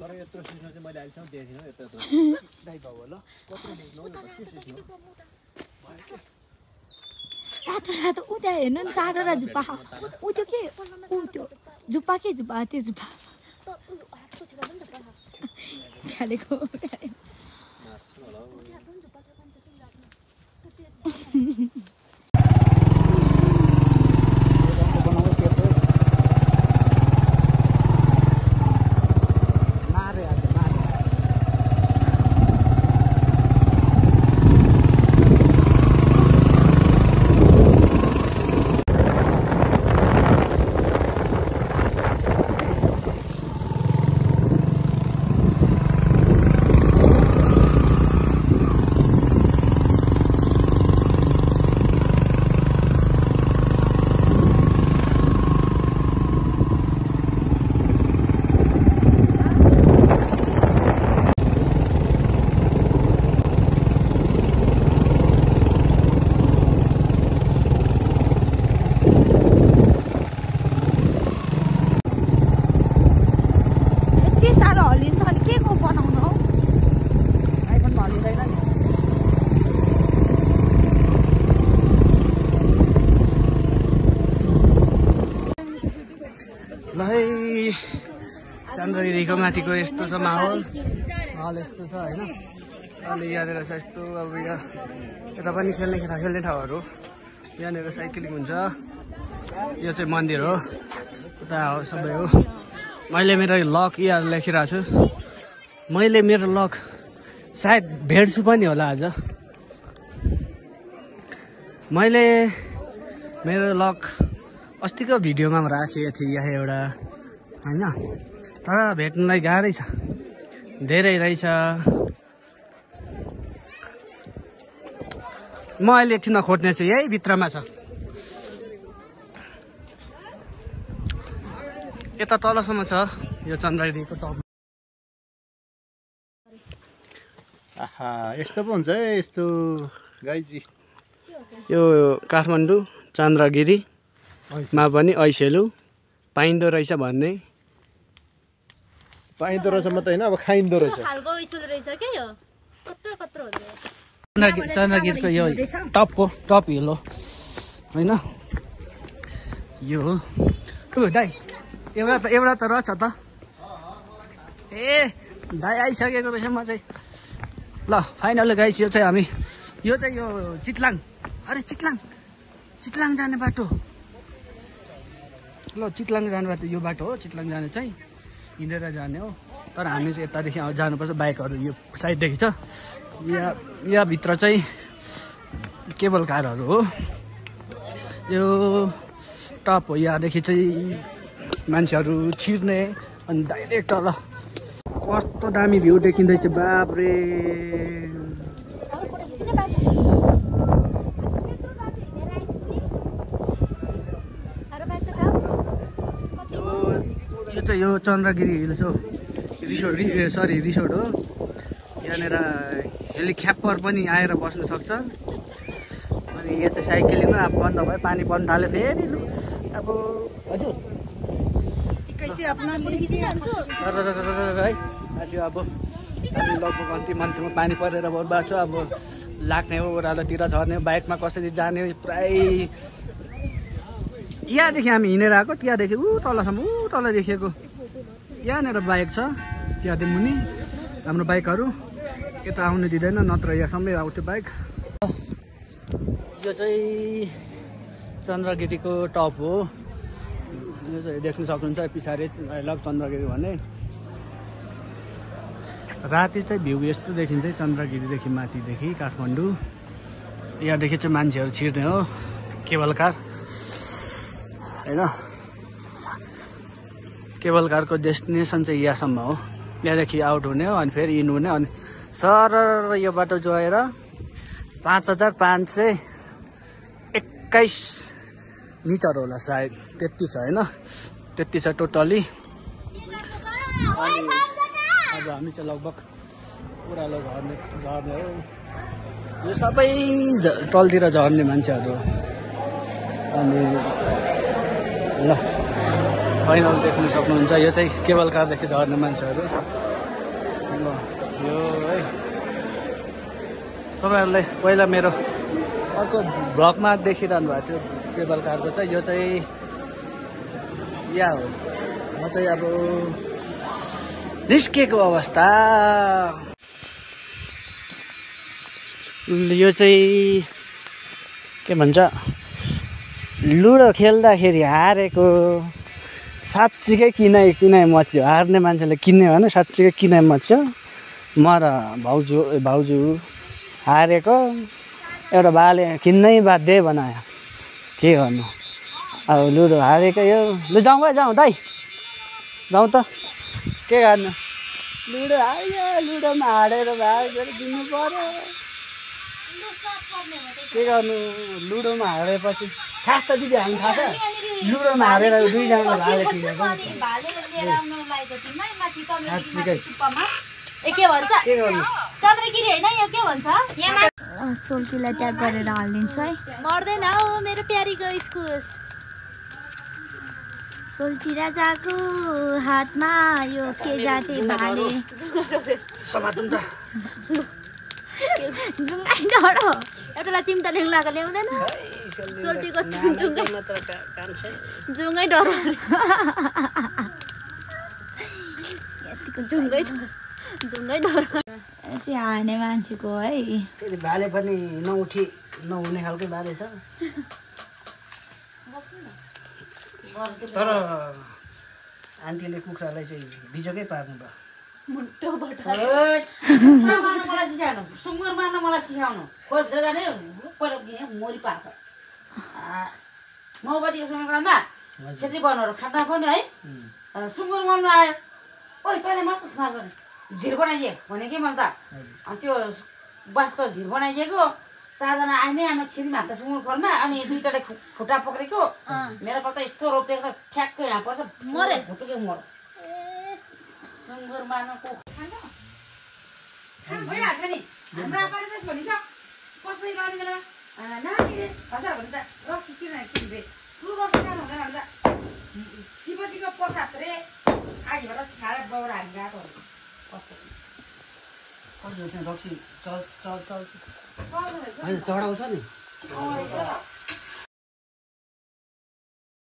तर यत्रो सिस्नो चाहिँ मैले अहिलेसम्म देखेको थिइनँ यत्रो दाइ भाउ होला कत्रो सिस्नो हो के सिस्नो रातो रातो उता हेर्नु नि चारवटा जुप्पा उ त्यो के उ त्यो जुप्पा के जुप्पा त्यो जुप्पा फ्यालेको चन्द्रगिरीको माथिको यस्तो छ माहौल यस्तो छ होइन अलि यहाँनिर छ यस्तो अब यहाँ यता पनि खेल्ने ठाउँहरू यहाँनिर साइक्लिङ हुन्छ यो चाहिँ मन्दिर हो उता हो सबै हो मैले मेरो लक यहाँ लेखिरहेको छु मैले मेरो लक सायद भेट्छु पनि होला आज मैले मेरो लक अस्तिको भिडियोमा राखेको थिएँ यहाँ एउटा होइन तर भेट्नलाई गाह्रै छ धेरै रहेछ म अहिले एकछिनमा खोज्ने छु यही भित्रमा छ यता तलसम्म छ यो चन्द्रगिरीको टप आहा यस्तो पो हुन्छ है यस्तो गाइजी यो काठमाडौँ चन्द्रगिरीमा पनि ऐसेलु पाइँदो रहेछ भन्ने पाइँदो रहेछ मात्रै होइन अब खाइँदो रहेछ चन्द्रगिरीको यो टप हिल हो होइन यो हो दाइ एउटा त रहेछ त ए दाइ आइसकेको रहेछ म चाहिँ ल फाइनल गाइस यो चाहिँ यो चितलाङ अरे चितलाङ जाने बाटो ल चितलाङ जाने बाटो यो बाटो हो चितलाङ जाने चाहिँ हिँडेर जाने हो तर हामी चाहिँ यतादेखि जानुपर्छ बाइकहरू यो साइडदेखि छ यहाँ भित्र चाहिँ केबल कारहरू हो यो टप हो यहाँदेखि चाहिँ मान्छेहरू छिर्ने अनि डाइरेक्ट तल कस्तो दामी भ्यू देखिँदैछ बाफ्रे यो चन्द्रगिरी हिल्स हो रिसोर्ट हो यहाँनिर हेलिकप्टर पनि आएर बस्न सक्छ अनि यो चाहिँ साइक्लिङमा अब बन्द भयो पानी पर्न थाल्यो फेरि अब हजुर है आज अब लगभग अन्तिममा पानी परेर बर्बाद छ अब लाग्ने हो ओह्रालोतिर झर्ने बाइकमा कसरी जाने प्राय यहाँदेखि हामी हिँडेर आएको त्यहाँदेखि तलसम्म तल देखेको यहाँनिर बाइक छ त्यहाँदेखि मुनि हाम्रो बाइकहरू यता आउनु दिँदैन नत्र यहाँसम्मै आउँथ्यो बाइक यो चाहिँ चन्द्रगिरीको टप हो यो चाहिँ देख्न सक्नुहुन्छ पछाडि लग चन्द्रगिरी भने राति चाहिँ भ्यू यस्तो देखिन्छ चन्द्रगिरीदेखि माथिदेखि काठमाडौँ यहाँदेखि चाहिँ मान्छेहरू छिर्ने हो केबल कार होइन केबल कारको डेस्टिनेसन चाहिँ यहाँसम्म हो यहाँदेखि आउट हुने हो अनि फेरि इन हुने अनि सर यो बाटो जोएर 5521 मिटर होला सायद त्यति छ होइन त्यति छ टोटली अनि अब हामी चाहिँ लगभग ओह्रालो झर्ने हो यो सबै तलतिर झर्ने मान्छेहरू अनि ल फाइनल देख्न सक्नुहुन्छ। यो चाहिँ केबल कारदेखि झर्ने मान्छेहरू ल यो है तपाईँहरूलाई पहिला मेरो अर्को भ्लगमा देखिरहनु भएको थियो केबल कारको चाहिँ। यो चाहिँ या हो म चाहिँ अब निस्केको अवस्था। यो चाहिँ के भन्छ लुडो खेल्दाखेरि हारेको साँच्चीकै किनाइ मच्यो। हार्ने मान्छेले किन्यो भने साँच्चीकै किनाइ मच्यो। म र भाउजू हारेको एउटा बाले किन्नै बाध्य बनायो। के गर्नु अब लुडो हारेको यो। लु जाउँ दाइ जाउँ त के गर्नु। लुडो हार्यो लुडोमा हारेर भागेर दिनु पर्यो। के गर्नु लुडोमा हारेपछि खास त दिदी हामी थाहा छ लुडोमा हारेर दुईजनाले सोल्टीलाई ट्याग गरेर हालिदिन्छु है। मर्दैन हौ मेरो प्यारीको इस्कुस। सोल्टी राजाको हातमा यो के जाति भाले जुङ्गाइ डरो एउटालाई चिम्टा ल्याउनु लगाएको ल्याउँदैन। सोल्टीको जुङ्गाइ डरो यतिको जुङ्गाइ डरो चाहिँ हार्ने मान्छेको है। फेरि भाले पनि नहुने खालको भाले छ। तर आन्टीले कुखुरालाई चाहिँ बिजोकै पार्नु भयो। मलाई सिकाउनु सुँगुर मार्न मलाई सिकाउनु मोरी पार्छ 9 बजीको समयमा छेत्री बनाउनु खाना पनि है सुँगुर मार्नु आयो। ओइ तैँले मार्छस् मार्छ झिर बनाइदिए भने कि मैले त अनि त्यो बाँसको झिर बनाइदिएको 4 जना आइनै आमा छिरीमा हाल्छ सुँगुर खोलमा। अनि 2टाले खुट्टा पक्रेको मेरो पल्ट यस्तो रोपेको ठ्याक्कै यहाँ पर्छ मरे भुटुकै मर सुँगुर मार्नको भइहाल्छ नि। हाम्रो आपाले त्यसो भनिन्छ कसरी गर्ने बेला नानीले हजार भन्छ रक्सी किन्दै ठुलो रक्सी खानु हुँदैन भन्छ शिवजीको प्रसाद रे आगीबाट रक्सी खाएर बाउरा हामी गएको रक्सी चढाउँछ नि।